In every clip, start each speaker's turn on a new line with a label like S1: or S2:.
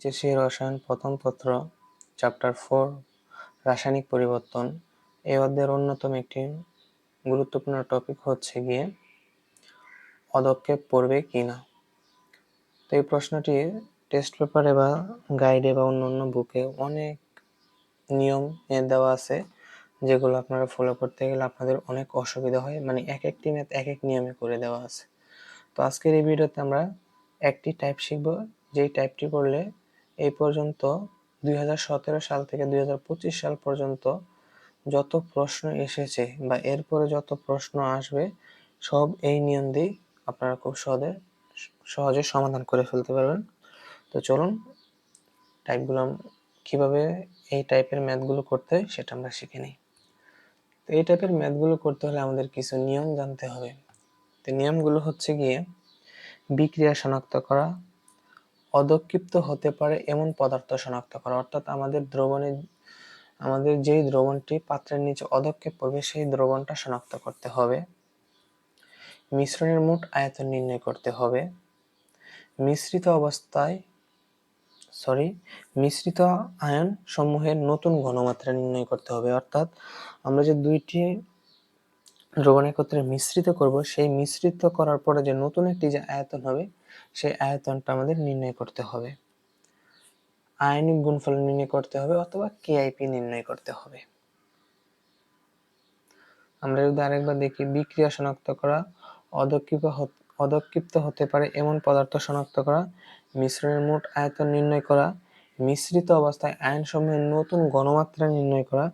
S1: HSC রসায়ন প্রথম পত্র চ্যাপ্টার 4 রাসায়নিক পরিবর্তন। এই অধ্যায়ের অন্যতম একটি গুরুত্বপূর্ণ টপিক হচ্ছে গিয়ে পদক্ষেপ পড়বে কিনা। তো এই প্রশ্নটি টেস্ট পেপারে বা গাইডে বা অন্য বুকে অনেক নিয়ম দেওয়া আছে, যেগুলো আপনারা ফলো করতে গেলে আপনাদের অনেক অসুবিধা হয়, মানে এক একটি ম্যাথ এক এক নিয়মে করে দেওয়া আছে। তো আজকের এই ভিডিওতে আমরা একটি টাইপ শিখব, যেই টাইপটি করলে এই পর্যন্ত 2017 সাল থেকে 2025 সাল পর্যন্ত যত প্রশ্ন এসেছে বা এরপরে যত প্রশ্ন আসবে সব এই নিয়ম দিয়ে আপনারা খুব সহজে সমাধান করে ফেলতে পারবেন। তো চলুন টাইপগুলো কিভাবে এই টাইপের ম্যাথগুলো করতে হয় সেটা আমরা শিখে নিই। তো এই টাইপের ম্যাথগুলো করতে হলে আমাদের কিছু নিয়ম জানতে হবে। তো নিয়মগুলো হচ্ছে গিয়ে বিক্রিয়া শনাক্ত করা, অদক্ষিপ্ত হতে পারে এমন পদার্থ শনাক্ত করা, অর্থাৎ আমাদের যেই দ্রবণটি পাত্রের নিচে অদক্ষেপ পড়বে সেই দ্রবণটা শনাক্ত করতে হবে। মিশ্রণের মোট আয়তন নির্ণয় করতে হবে। মিশ্রিত আয়ন সমূহের নতুন ঘনমাত্রা নির্ণয় করতে হবে, অর্থাৎ আমরা যে দুইটি দ্রবণ একত্রে মিশ্রিত করব, সেই মিশ্রিত করার পরে যে নতুন একটি যে আয়তন হবে সেই আয়তনটা আমাদের নির্ণয় করতে হবে। আয়নিক গুণফল নির্ণয় করতে হবে অথবা কেআইপি নির্ণয় করতে হবে। আমরা যদি আরেকবার দেখি, বিক্রিয়া শনাক্ত করা, অদক্ষিপ্ত হতে পারে এমন পদার্থ শনাক্ত করা, মিশ্রণের মোট আয়তন নির্ণয় করা, মিশ্রিত অবস্থায় আয়ন সমূহের নতুন ঘনমাত্রা নির্ণয় করা,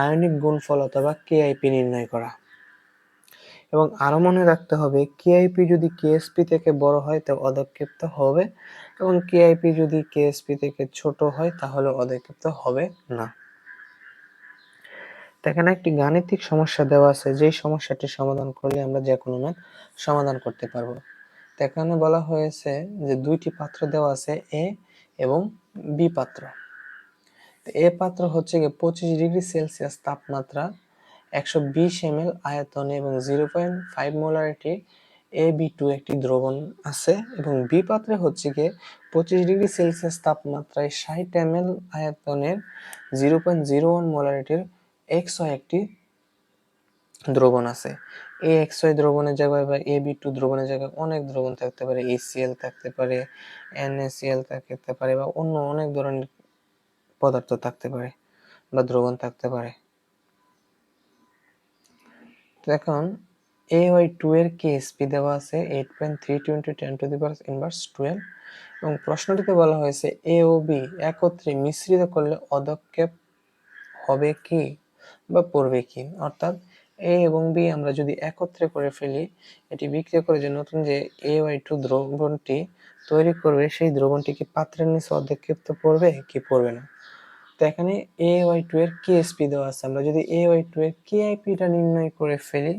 S1: আয়নিক গুণফল অথবা কেআইপি নির্ণয় করা। এবং আরো মনে রাখতে হবে, কেআইপি যদি কেএসপি থেকে বড় হয় তবে অদক্ষিপ্ত হবে, এবং কেআইপি যদি কেএসপি থেকে ছোট হয় তাহলে অদক্ষিপ্ত হবে না। এখানে একটি গাণিতিক সমস্যা দেওয়া আছে, যেই সমস্যাটি সমাধান করলে আমরা যে কোনো ম্যাথ সমাধান করতে পারবো। এখানে বলা হয়েছে যে দুইটি পাত্র দেওয়া আছে, এ এবং বি পাত্র। এ পাত্র হচ্ছে গিয়ে 25 ডিগ্রি সেলসিয়াস তাপমাত্রা, 120 ml আয়তনে এবং 0.5 মোলারিটি AB2 একটি দ্রবণ আছে, এবং বি পাত্রে হচ্ছে গিয়ে 25 ডিগ্রি সেলসিয়াস তাপমাত্রায় 60 ml আয়তনের 0.01 মোলারিটির XY একটি দ্রবণ আছে। এই XY দ্রবণের জায়গায় বা AB2 দ্রবণের জায়গায় অনেক দ্রবণ থাকতে পারে, HCl থাকতে পারে, NaCl থাকতে পারে, বা অন্য অনেক ধরনের পদার্থ থাকতে পারে বা দ্রবণ থাকতে পারে। তো এখন AY2 এর কেএসপি দেওয়া আছে 8.32 × 10⁻⁻12, এবং প্রশ্নটিতে বলা হয়েছে এ ও বি একত্রে মিশ্রিত করলে অদক্ষেপ হবে কি বা পড়বে কি, অর্থাৎ এ এবং বি আমরা যদি একত্রে করে ফেলি, এটি বিক্রিয়া করে যে নতুন যে AY2 দ্রবণটি তৈরি করবে সেই দ্রবণটি কি পাত্রের নিচে অদক্ষিপ্ত পড়বে কি পড়বে না। তো এখানে AY2 এর কেএসপি দেওয়া আছে, আমরা যদি AY2 এর কেআইপিটা নির্ণয় করে ফেলি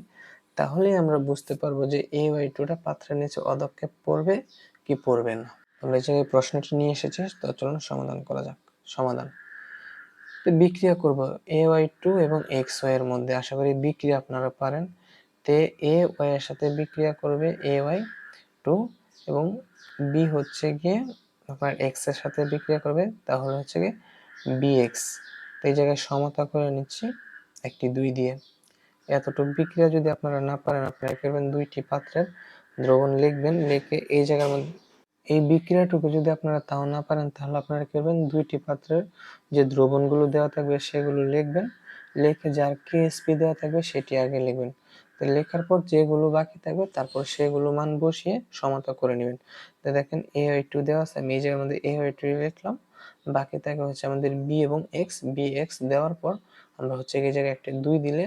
S1: তাহলে আমরা বুঝতে পারবো যে AY2টা পাত্রের নিচে অদক্ষেপ পড়বে কি পড়বে না। আমরা যে প্রশ্নটি নিয়ে এসেছি তো চলুন সমাধান করা যাক। সমাধান, তো বিক্রিয়া করব AY2 এবং XY এর মধ্যে, আশা করি বিক্রিয়া আপনারা পারেন। তে AY এর সাথে বিক্রিয়া করবে AY2, এবং বি হচ্ছে গিয়ে আপনার X এর সাথে বিক্রিয়া করবে, তাহলে হচ্ছে গিয়ে BX। তো এই জায়গায় সমতা করে নিচ্ছি একটি 2 দিয়ে। এতটুকু বিক্রিয়া যদি আপনারা না পারেন, আপনারা করবেন দুইটি পাত্রের দ্রবণ লিখবেন, লিখে এই জায়গার মধ্যে এই বিক্রিয়াটুকু যদি আপনারা তাও না পারেন তাহলে আপনারা করবেন দুইটি পাত্রের যে দ্রবণগুলো দেওয়া থাকবে সেগুলো লিখবেন, লিখে যার কেএসপি দেওয়া থাকবে সেটি আগে লিখবেন। তো লেখার পর যেগুলো বাকি থাকবে তারপর সেগুলো মান বসিয়ে সমতা করে নেবেন। তো দেখেন AY2 দেওয়া আছে, আমি এই জায়গার মধ্যে AY2 লিখলাম, বাকি থাকে হচ্ছে আমাদের বি এবং এক্স। BX দেওয়ার পর আমরা হচ্ছে এই জায়গায় একটা 2 দিলে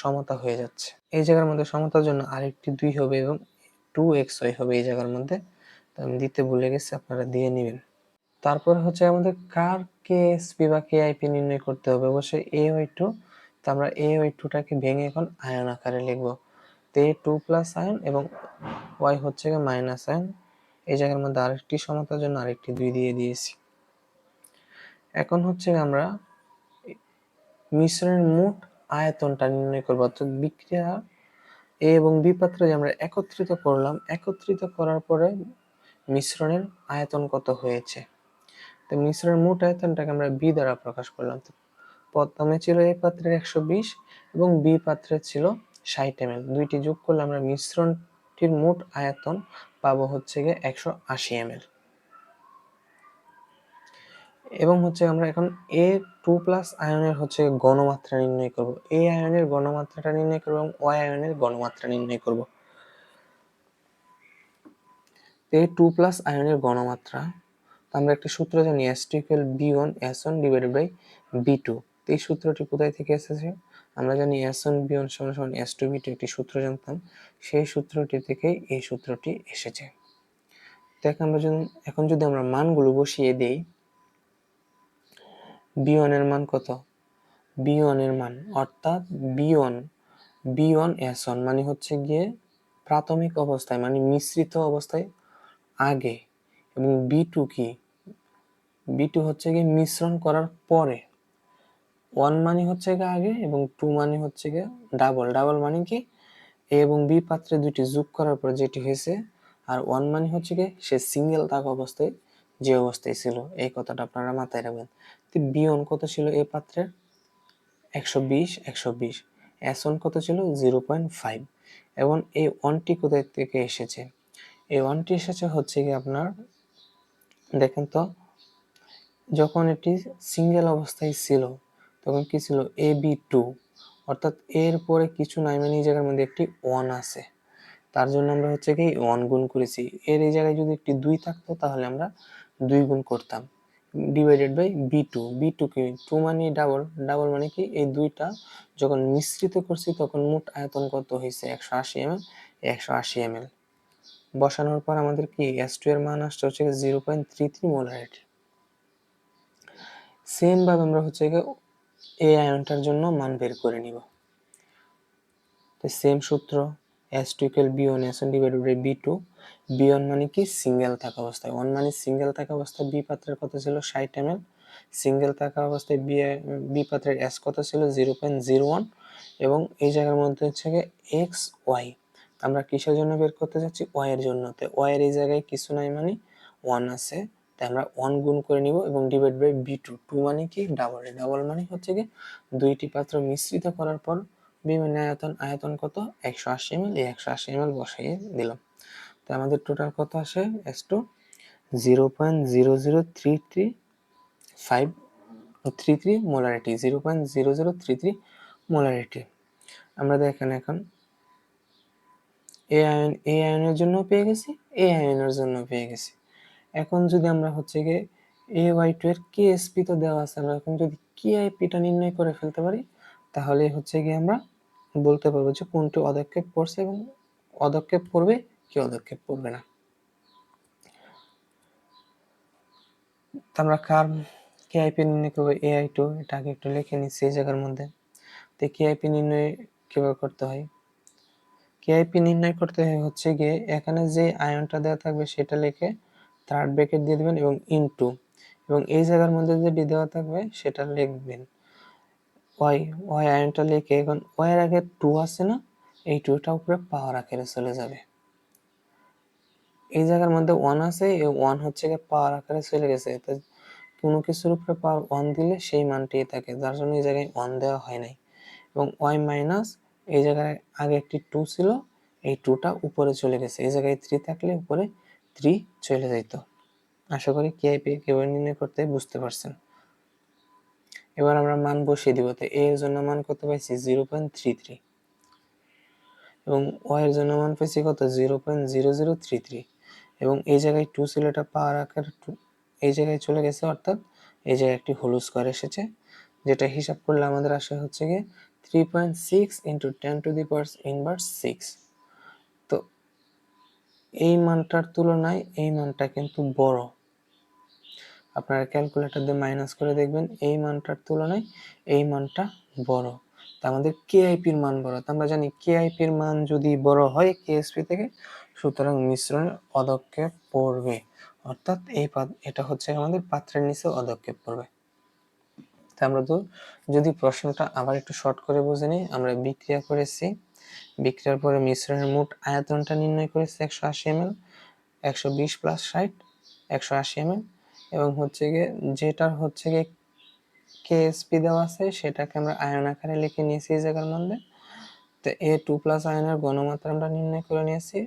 S1: সমতা হয়ে যাচ্ছে। এই জায়গার মধ্যে সমতার জন্য আরেকটি 2 হবে এবং 2XY হবে এই জায়গার মধ্যে, তো আমি দিতে ভুলে গেছি, আপনারা দিয়ে নেবেন। তারপর হচ্ছে আমাদের কার কেএসপি বা কেআইপি নির্ণয় করতে হবে, অবশ্যই AY2। তো আমরা AY2টাকে ভেঙে এখন আয়ন আকারে লিখব। তো A2 প্লাস আয়ন এবং Y হচ্ছে মাইনাস আয়ন, এই জায়গার মধ্যে আরেকটি সমতার জন্য আরেকটি 2 দিয়ে দিয়েছি। এখন হচ্ছে আমরা মিশ্রণের মোট আয়তনটা নির্ণয় করব, অর্থাৎ বিক্রিয়া এ এবং বি পাত্র যে আমরা একত্রিত করলাম, একত্রিত করার পরে মিশ্রণের আয়তন কত হয়েছে। মিশ্রণের মোট আয়তনটাকে আমরা বি দ্বারা প্রকাশ করলাম। তো প্রথমে ছিল এ পাত্রের 120 এবং বি পাত্রের ছিল 60 ml, দুইটি যোগ করলে আমরা মিশ্রণটির মোট আয়তন পাবো হচ্ছে গিয়ে 180 ml। এবং হচ্ছে আমরা এখন A2+ আয়নের হচ্ছে ঘনমাত্রা নির্ণয় করব। এ আয়নের ঘনমাত্রাটা নির্ণয় করব এবং ওয়াই আয়নের ঘনমাত্রা নির্ণয় করব। A2+ আয়নের ঘনমাত্রা, আমরা একটা সূত্র জানি S2=B1S1/B2। এই সূত্রটি কোথায় থেকে এসেছে? আমরা জানি S1B1 = S2B2, একটি সূত্র জানতাম, সেই সূত্রটি থেকে এই সূত্রটি এসেছে। তো এখন যদি আমরা মানগুলো বসিয়ে দেই, B1 এর মান কত? B1 এর মান অর্থাৎ B1 মানে হচ্ছে গিয়ে প্রাথমিক অবস্থায়, মানে মিশ্রিত অবস্থায় আগে, এবং B2 কি? B2 হচ্ছে গিয়ে মিশ্রণ করার পরে। 1 মানে হচ্ছে গিয়ে আগে এবং 2 মানে হচ্ছে গিয়ে ডাবল মানে কি? A এবং B পাত্রে দুইটি যোগ করার পর যেটি হয়েছে, আর 1 মানে হচ্ছে গিয়ে সে সিঙ্গেল থাকা অবস্থায় যে অবস্থায় ছিল। এই কথাটা আপনারা মাথায় রাখবেন। তো B1 কত ছিল এ পাত্রের? 120 S1 কত ছিল? 0.5। এবং এই 1টি কোথায় থেকে এসেছে? এই 1টি এসেছে হচ্ছে গিয়ে আপনার, দেখেন তো, যখন এটি সিঙ্গেল অবস্থায় ছিল তখন কি ছিল? AB2, অর্থাৎ এর পরে কিছু নাই, মানে এই জায়গার মধ্যে একটি 1 আছে, তার জন্য আমরা হচ্ছে কি 1 গুণ করেছি। এর এই জায়গায় যদি একটি 2 থাকতো তাহলে আমরা 2 গুণ করতাম, ডিভাইডেড বাই B2 কি? 2 মানে ডাবল মানে কি? এই দুইটা যখন মিশ্রিত করছি তখন মোট আয়তন কত হয়েছে? 180 ml। 180 ml বসানোর পর আমাদের কি S2 এর মান আসছে হচ্ছে 0.33 মোলারিটি। সেম ভাবে আমরা হচ্ছে এ আয়নটার জন্য মান বের করে নিব। তো সেম সূত্র, S2=B1S1/B2। B1 মানে কি? সিঙ্গেল থাকা অবস্থায়। 1 মানে সিঙ্গেল থাকা অবস্থায় বি পাত্রের কত ছিল? 60 ml। সিঙ্গেল থাকা অবস্থায় বি পাত্রের S কত ছিল? 0.01। এবং এই জায়গার মধ্যে হচ্ছে এক্স ওয়াই, আমরা কিসের জন্য বের করতে যাচ্ছি? ওয়াই এর জন্য। তো ওয়াই এর এই জায়গায় কিছু নাই, মানে 1 আছে, তাই আমরা 1 গুণ করে নিব এবং ডিভাইড বাই B2। 2 মানে কি? ডাবল মানে হচ্ছে কি দুইটি পাত্র মিশ্রিত করার পর বিভিন্ন আয়তন কত? 180 ml। এই 180 ml বসাইয়ে দিলাম। তো আমাদের টোটাল কত আসে? S2 0.0033533 molarity, 0.0033 molarity. আমরা দেখেন এখন এ আয়নের জন্য পেয়ে গেছি, এ আয়নের জন্য পেয়ে গেছি। এখন যদি আমরা হচ্ছে গিয়ে AY2 এর KSP তো দেওয়া আছে, আমরা এখন যদি KIP-টা নির্ণয় করে ফেলতে পারি তাহলে হচ্ছে গিয়ে আমরা বলতে পারবো যে কোনটি অদক্ষেপ পড়ছে এবং অদক্ষেপ পড়বে কি অদক্ষেপ পড়বে না। আমরা কার KIP নির্ণয় করবো? AI2, এটা আগে একটু লিখে নিচ্ছি এই জায়গার মধ্যে। তো KIP নির্ণয় কিভাবে করতে হয়? KIP নির্ণয় করতে হচ্ছে গিয়ে এখানে যে আয়নটা দেওয়া থাকবে সেটা লিখে থার্ড ব্র্যাকেট দিয়ে দিবেন এবং ইনটু, এবং এই জায়গার মধ্যে যেটি দেওয়া থাকবে সেটা লিখবেন ওয়াই আয়নটা লিখে, এখন ওয়াই এর আগে 2 আছে না, এই 2টা উপরে পাওয়ার আকারে চলে যাবে। এই জায়গার মধ্যে 1 আছে, এই 1 হচ্ছে গিয়ে পাওয়ার আকারে চলে গেছে। তো কোনো কিছুর উপরে পাওয়ার 1 দিলে সেই মানটি থাকে, যার জন্য এই জায়গায় 1 দেওয়া হয় নাই। এবং ওয়াই মাইনাস, এই জায়গায় আগে একটি 2 ছিল, এই 2টা উপরে চলে গেছে, এই জায়গায় 3 থাকলে উপরে 3 চলে যেত। আশা করি KIP কিভাবে নির্ণয় করতে বুঝতে পারছেন। এবার আমরা মান বসিয়ে দিব। তো এর জন্য মান কত পাইছি? 0.33, এবং ওয়াই এর জন্য মান পাইছি কত? 0.0033। এবং এই জায়গায় 2 ছিল, এটা পাওয়ার আকার 2 এই জায়গায় চলে গেছে, অর্থাৎ এই জায়গায় একটি হোল স্কয়ার এসেছে, যেটা হিসাব করলে আমাদের আসে হচ্ছে গিয়ে 3.6 × 10⁻⁻⁶। তো এই মানটার তুলনায় এই মানটা কিন্তু বড়। আপনারা ক্যালকুলেটর দিয়ে মাইনাস করে দেখবেন, এই মানটার তুলনায় এই মানটা বড়। তা আমাদের KIP-র মান বড়। তা আমরা জানি KIP-র মান যদি বড় হয় KSP থেকে, সুতরাং মিশ্রণে অদক্ষেপ পড়বে, অর্থাৎ এটা হচ্ছে আমাদের পাত্রের নিচে অদক্ষেপ পড়বে। তা আমরা তো যদি প্রশ্নটা আবার একটু শর্ট করে বুঝে নিই, আমরা বিক্রিয়া করেছি, বিক্রিয়ার পরে মিশ্রণের মোট আয়তনটা নির্ণয় করেছি 180 ml, 120 + 60 180 ml। এবং হচ্ছে গিয়ে যেটার হচ্ছে গিয়ে কেএসপি দেওয়া আছে সেটাকে আমরা আয়ন আকারে লিখে নিয়েছি এই জায়গার মধ্যে। তো A2+ আয়নের ঘনমাত্রা আমরা নির্ণয় করে নিয়েছি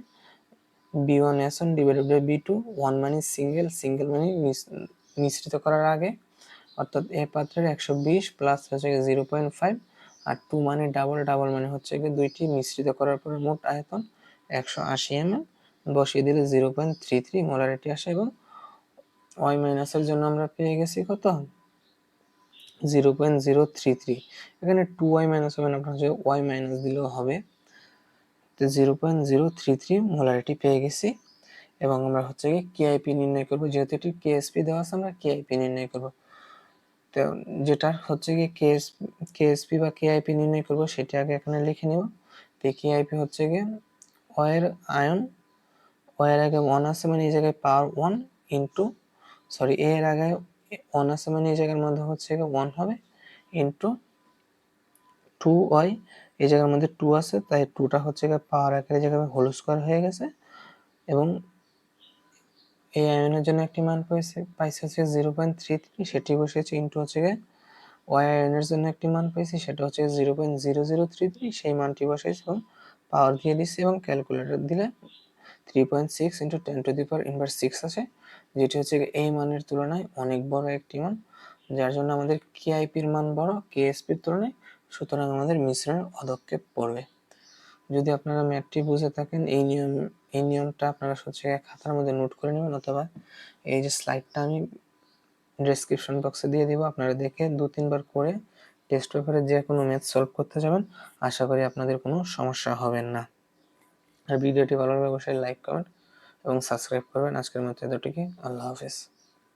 S1: B1S1 ডিভাইডেড বাই B2, 1 মানে সিঙ্গেল মানে মিশ্রিত করার আগে, অর্থাৎ এ পাত্রের 120 প্লাস হচ্ছে 0.5 আর 2 মানে ডাবল মানে হচ্ছে গিয়ে দুইটি মিশ্রিত করার পরে মোট আয়তন 180 ml বসিয়ে দিলে 0.33 মোলারিটি আসে এবং ওয়াই মাইনাসের জন্য আমরা পেয়ে গেছি কত 0.033। এখানে 2y মাইনাস হবে না, আপনার হচ্ছে ওয়াই মাইনাস দিলেও হবে। তো 0.033 মোলারিটি পেয়ে গেছি এবং আমরা হচ্ছে কি কেআইপি নির্ণয় করব, যেহেতু এটি কেএসপি দেওয়া আছে আমরা কেআইপি নির্ণয় করব। তো যেটা হচ্ছে কি কেএসপি বা কেআইপি নির্ণয় করব সেটা আগে এখানে লিখে নিব। তো কেআইপি হচ্ছে গিয়ে ওয়ের আয়ন, ওয়ের আগে 1 আছে মানে এই জায়গায় পাওয়ার 1 ইন্টু এর আগে 1 আছে মানে এই জায়গার মধ্যে হচ্ছে 1 হবে ইন্টু 2y, এই জায়গার মধ্যে 2 আছে তাই 2টা হচ্ছে পাওয়ার আকারে জায়গায় হোল স্কয়ার হয়ে গেছে এবং এই আয়নের জন্য একটি মান পাইছে হচ্ছে 0.33, সেটি বসিয়েছি ইন্টু হচ্ছে ওয়াই আয়নের জন্য একটি মান পাইছি সেটা হচ্ছে 0.0033, সেই মানটি বসাইছি এবং পাওয়ার দিয়ে দিচ্ছি এবং ক্যালকুলেটর দিলে 3.6 ইন্টু 10⁻⁻6 আছে, যেটি হচ্ছে এই মানের তুলনায় অনেক বড় একটি মান, যার জন্য আমাদের কেআইপির মান বড় কেএসপির তুলনায়, সুতরাং আমাদের মিশ্রণের অদক্ষেপ পড়বে। যদি আপনারা ম্যাথটি বুঝে থাকেন এই নিয়মটা আপনারা হচ্ছে খাতার মধ্যে নোট করে নেবেন, অথবা এই যে স্লাইডটা আমি ডেসক্রিপশন বক্সে দিয়ে দিব, আপনারা দেখে 2-3 বার করে টেস্ট পেপারে যে কোনো ম্যাথ সলভ করতে যাবেন, আশা করি আপনাদের কোনো সমস্যা হবে না। আর ভিডিওটি ভালো লাগলে অবশ্যই লাইক কমেন্ট এবং সাবস্ক্রাইব করবেন। আজকের মতো এতটুকুই, আল্লাহ হাফেজ।